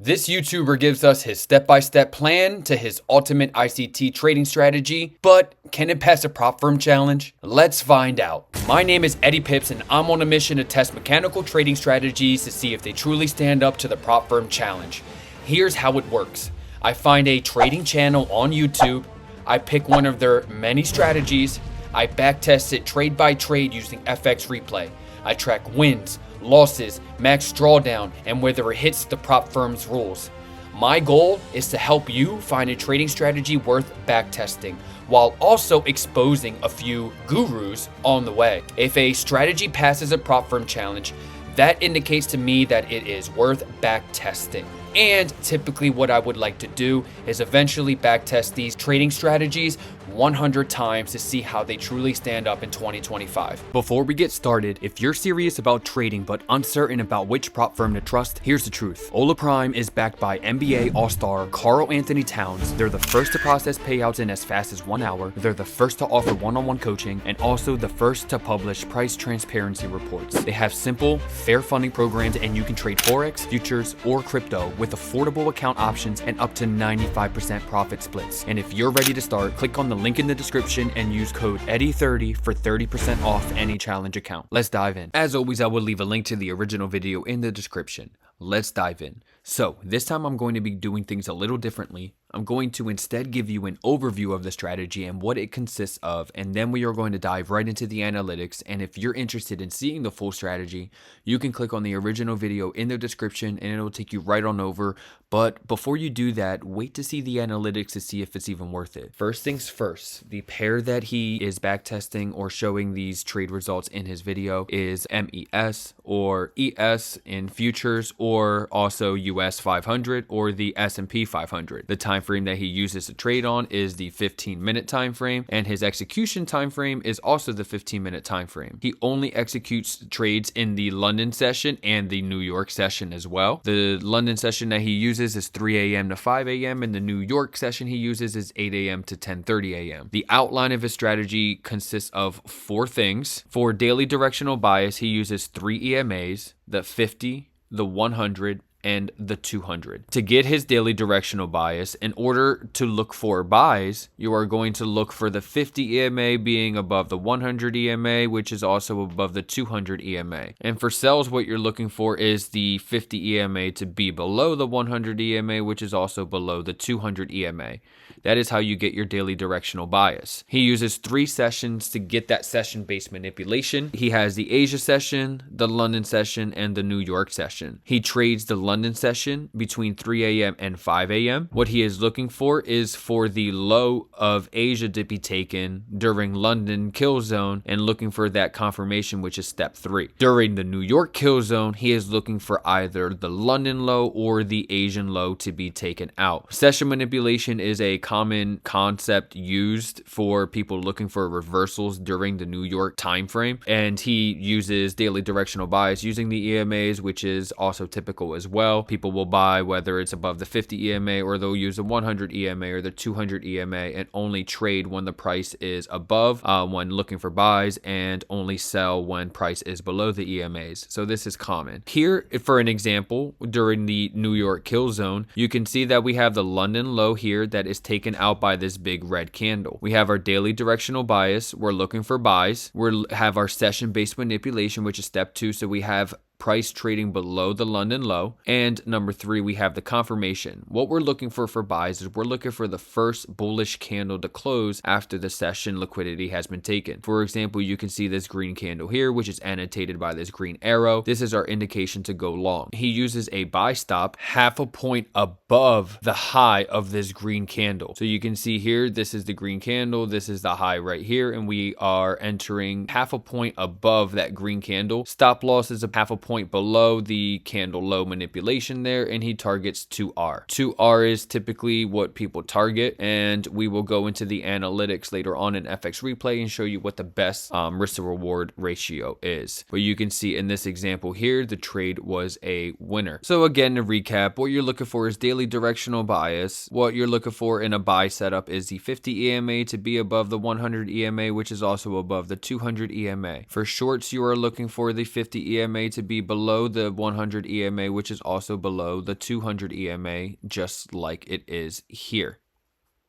This YouTuber gives us his step-by-step plan to his ultimate ICT trading strategy, but can it pass a prop firm challenge? Let's find out. My name is Eddie Pips and I'm on a mission to test mechanical trading strategies to see if they truly stand up to the prop firm challenge. Here's how it works. I find a trading channel on YouTube, I pick one of their many strategies, I backtest it trade by trade using FXReplay. I track wins, losses, max drawdown, and whether it hits the prop firm's rules. My goal is to help you find a trading strategy worth backtesting, while also exposing a few gurus on the way. If a strategy passes a prop firm challenge, that indicates to me that it is worth backtesting. And typically what I would like to do is eventually backtest these trading strategies 100 times to see how they truly stand up in 2025. Before we get started, if you're serious about trading but uncertain about which prop firm to trust, here's the truth. Ola Prime is backed by NBA All-Star Karl Anthony Towns. They're the first to process payouts in as fast as 1 hour. They're the first to offer one-on-one coaching and also the first to publish price transparency reports. They have simple, fair funding programs and you can trade Forex, futures, or crypto with affordable account options and up to 95% profit splits. And if you're ready to start, click on the link in the description and use code Eddie30 for 30% off any challenge account. Let's dive in. As always, I will leave a link to the original video in the description. Let's dive in. So this time I'm going to be doing things a little differently. I'm going to instead give you an overview of the strategy and what it consists of, and then we are going to dive right into the analytics. And if you're interested in seeing the full strategy, you can click on the original video in the description and it'll take you right on over. But before you do that, wait to see the analytics to see if it's even worth it. First things first, the pair that he is backtesting or showing these trade results in his video is MES or ES in futures, or also US 500 or the S&P 500. The time frame that he uses to trade on is the 15-minute time frame, and his execution time frame is also the 15-minute time frame. He only executes trades in the London session and the New York session as well. The London session that he uses is 3 a.m. to 5 a.m. and the New York session he uses is 8 a.m. to 10:30 a.m. The outline of his strategy consists of 4 things. For daily directional bias, he uses 3 EMAs, the 50, the 100, and the 200. To get his daily directional bias, in order to look for buys, you are going to look for the 50 EMA being above the 100 EMA, which is also above the 200 EMA. And for sells, what you're looking for is the 50 EMA to be below the 100 EMA, which is also below the 200 EMA. That is how you get your daily directional bias. He uses 3 sessions to get that session-based manipulation. He has the Asia session, the London session, and the New York session. He trades the London session between 3 a.m. and 5 a.m. What he is looking for is for the low of Asia to be taken during London kill zone and looking for that confirmation, which is step 3. During the New York kill zone, he is looking for either the London low or the Asian low to be taken out. Session manipulation is a common concept used for people looking for reversals during the New York time frame, and he uses daily directional bias using the EMAs, which is also typical as well. People will buy whether it's above the 50 EMA, or they'll use the 100 EMA or the 200 EMA and only trade when the price is above when looking for buys, and only sell when price is below the EMAs. So this is common. Here, for an example, during the New York kill zone, you can see that we have the London low here that is taken out by this big red candle. We have our daily directional bias. We're looking for buys. We have our session-based manipulation, which is step 2. So we have price trading below the London low. And number 3, we have the confirmation. What we're looking for buys is we're looking for the first bullish candle to close after the session liquidity has been taken. For example, you can see this green candle here, which is annotated by this green arrow. This is our indication to go long. He uses a buy stop half a point above the high of this green candle. So you can see here, this is the green candle, this is the high right here, and we are entering half a point above that green candle. Stop loss is a half a point below the candle low manipulation there, and he targets 2R. 2R is typically what people target, and we will go into the analytics later on in FXReplay and show you what the best risk to reward ratio is. But you can see in this example here, the trade was a winner. So again, to recap, what you're looking for is daily directional bias. What you're looking for in a buy setup is the 50 EMA to be above the 100 EMA, which is also above the 200 EMA. For shorts, you are looking for the 50 EMA to be be below the 100 EMA, which is also below the 200 EMA, just like it is here.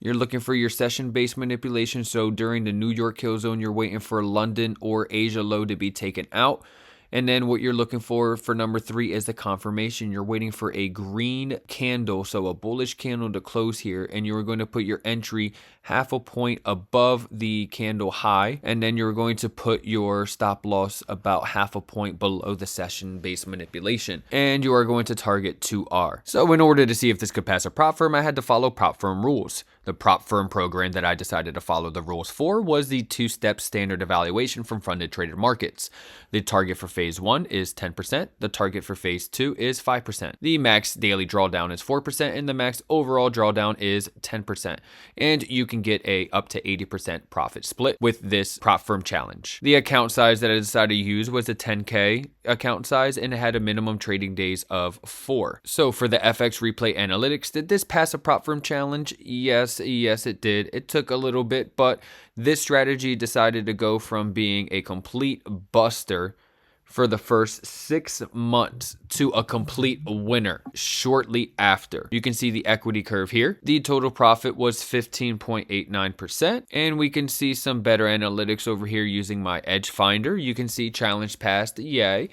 You're looking for your session-based manipulation. So during the New York kill zone, you're waiting for London or Asia low to be taken out. And then what you're looking for number 3 is the confirmation. You're waiting for a green candle, so a bullish candle to close here, and you're going to put your entry half a point above the candle high, and then you're going to put your stop loss about half a point below the session-based manipulation, and you are going to target 2R. So in order to see if this could pass a prop firm, I had to follow prop firm rules. The prop firm program that I decided to follow the rules for was the 2-step standard evaluation from funded traded markets. The target for phase 1 is 10%. The target for phase 2 is 5%. The max daily drawdown is 4%, and the max overall drawdown is 10%. And you can get a up to 80% profit split with this prop firm challenge. The account size that I decided to use was a 10K account size, and it had a minimum trading days of 4. So for the FXReplay analytics, did this pass a prop firm challenge? Yes, it did. It took a little bit, but this strategy decided to go from being a complete buster for the first 6 months to a complete winner shortly after. You can see the equity curve here. The total profit was 15.89%, and we can see some better analytics over here using my Edge Finder. You can see challenge passed, yay.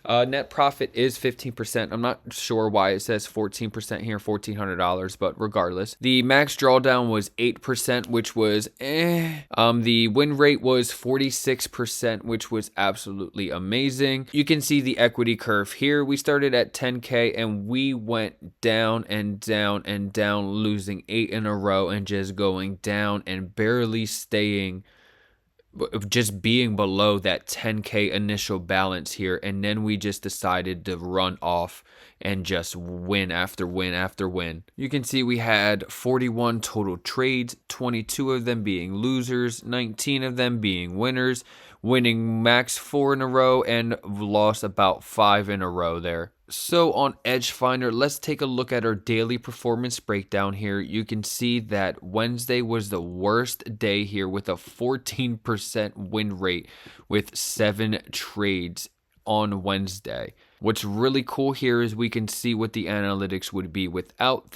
Net profit is 15%. I'm not sure why it says 14% here, $1,400, but regardless. The max drawdown was 8%, which was The win rate was 46%, which was absolutely amazing. You can see the equity curve here. We started at 10K and we went down and down and down, losing 8 in a row and just going down and barely staying, just being below that 10K initial balance here. And then we just decided to run off and just win after win after win. You can see we had 41 total trades, 22 of them being losers, 19 of them being winners, winning max 4 in a row and lost about 5 in a row there. So on Edge Finder, let's take a look at our daily performance breakdown here. You can see that Wednesday was the worst day here with a 14% win rate with 7 trades on Wednesday. What's really cool here is we can see what the analytics would be without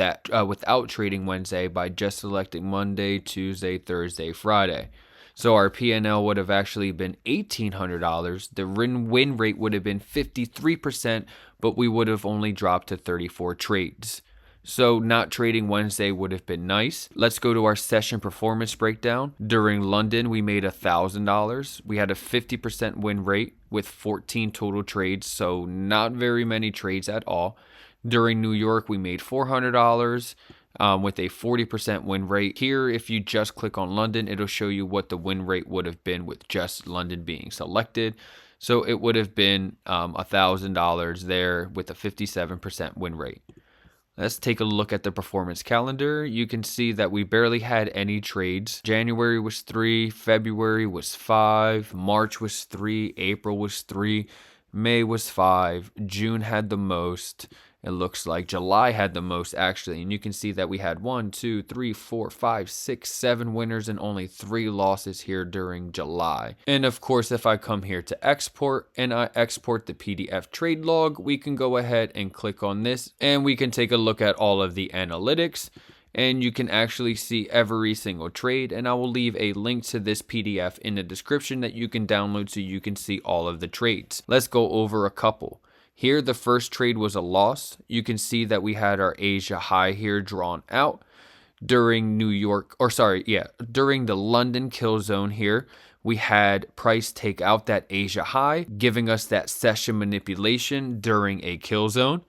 trading Wednesday by just selecting Monday, Tuesday, Thursday, Friday. So our P&L would have actually been $1,800. The win rate would have been 53%, but we would have only dropped to 34 trades. So not trading Wednesday would have been nice. Let's go to our session performance breakdown. During London, we made $1,000. We had a 50% win rate with 14 total trades, so not very many trades at all. During New York, we made $400. With a 40% win rate. Here, if you just click on London, it'll show you what the win rate would have been with just London being selected. So it would have been $1,000 there with a 57% win rate. Let's take a look at the performance calendar. You can see that we barely had any trades. January was 3, February was 5, March was 3, April was 3, May was 5, June had the most. It looks like July had the most actually, and you can see that we had 1, 2, 3, 4, 5, 6, 7 winners and only 3 losses here during July. And of course, if I come here to export and I export the PDF trade log, we can go ahead and click on this and we can take a look at all of the analytics. And you can actually see every single trade, and I will leave a link to this PDF in the description that you can download so you can see all of the trades. Let's go over a couple. Here, the first trade was a loss. You can see that we had our Asia high here drawn out during during the London kill zone here. We had price take out that Asia high, giving us that session manipulation during a kill zone.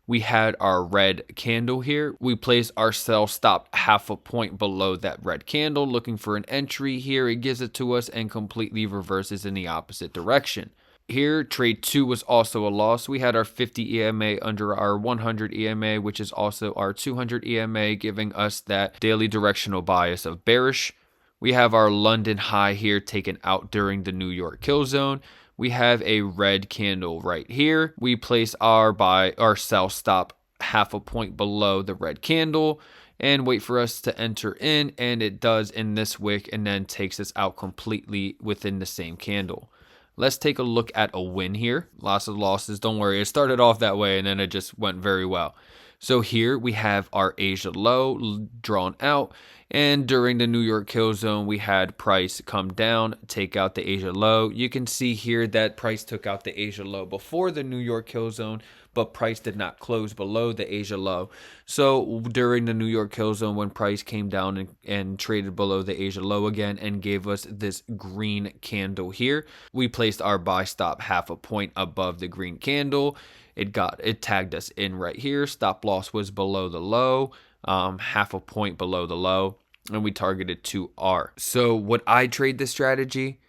We had our red candle here. We placed our sell stop half a point below that red candle, looking for an entry here. It gives it to us and completely reverses in the opposite direction. Here, trade 2 was also a loss. We had our 50 EMA under our 100 EMA, which is also our 200 EMA, giving us that daily directional bias of bearish. We have our London high here taken out during the New York kill zone. We have a red candle right here. We place our sell stop half a point below the red candle and wait for us to enter in, and it does in this wick and then takes us out completely within the same candle. Let's take a look at a win here. Lots of losses. Don't worry. It started off that way and then it just went very well. So here we have our Asia low drawn out. And during the New York kill zone, we had price come down, take out the Asia low. You can see here that price took out the Asia low before the New York kill zone, but price did not close below the Asia low. So during the New York kill zone, when price came down and traded below the Asia low again and gave us this green candle here, we placed our buy stop half a point above the green candle. It tagged us in right here. Stop loss was below the low, half a point below the low, and we targeted 2R. So would I trade this strategy?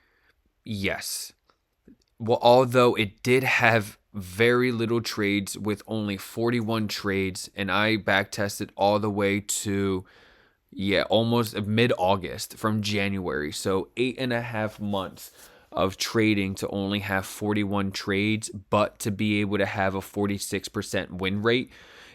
Yes. Well, although it did have very little trades with only 41 trades, and I backtested all the way to almost mid-August from January. So 8.5 months of trading to only have 41 trades, but to be able to have a 46% win rate.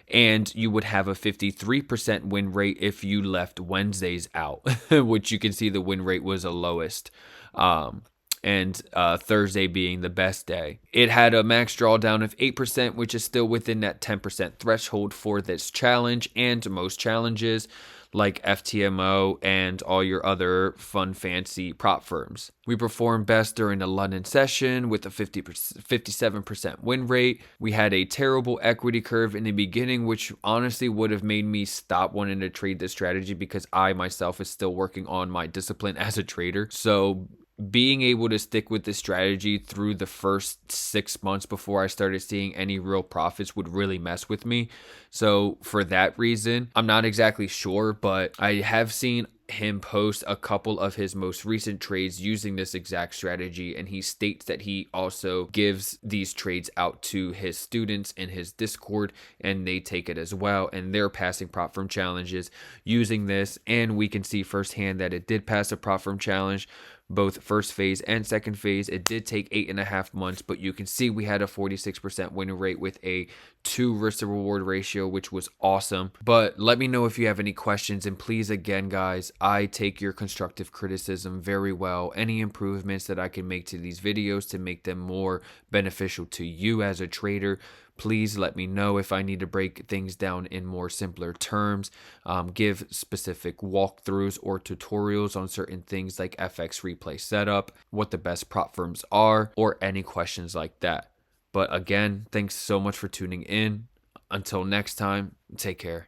And you would have a 53% win rate if you left Wednesdays out, which you can see the win rate was the lowest. And Thursday being the best day. It had a max drawdown of 8%, which is still within that 10% threshold for this challenge and most challenges like FTMO and all your other fun, fancy prop firms. We performed best during the London session with a 57% win rate. We had a terrible equity curve in the beginning, which honestly would have made me stop wanting to trade this strategy because I myself is still working on my discipline as a trader. So being able to stick with this strategy through the first 6 months before I started seeing any real profits would really mess with me. So for that reason, I'm not exactly sure, but I have seen him post a couple of his most recent trades using this exact strategy, and he states that he also gives these trades out to his students in his Discord, and they take it as well, and they're passing prop firm challenges using this. And we can see firsthand that it did pass a prop firm challenge, both first phase and second phase. It did take 8.5 months, but you can see we had a 46% win rate with a 2 risk to reward ratio, which was awesome. But let me know if you have any questions, and please, again, guys, I take your constructive criticism very well. Any improvements that I can make to these videos to make them more beneficial to you as a trader, please let me know. If I need to break things down in more simpler terms, give specific walkthroughs or tutorials on certain things like FXReplay setup, what the best prop firms are, or any questions like that. But again, thanks so much for tuning in. Until next time, take care.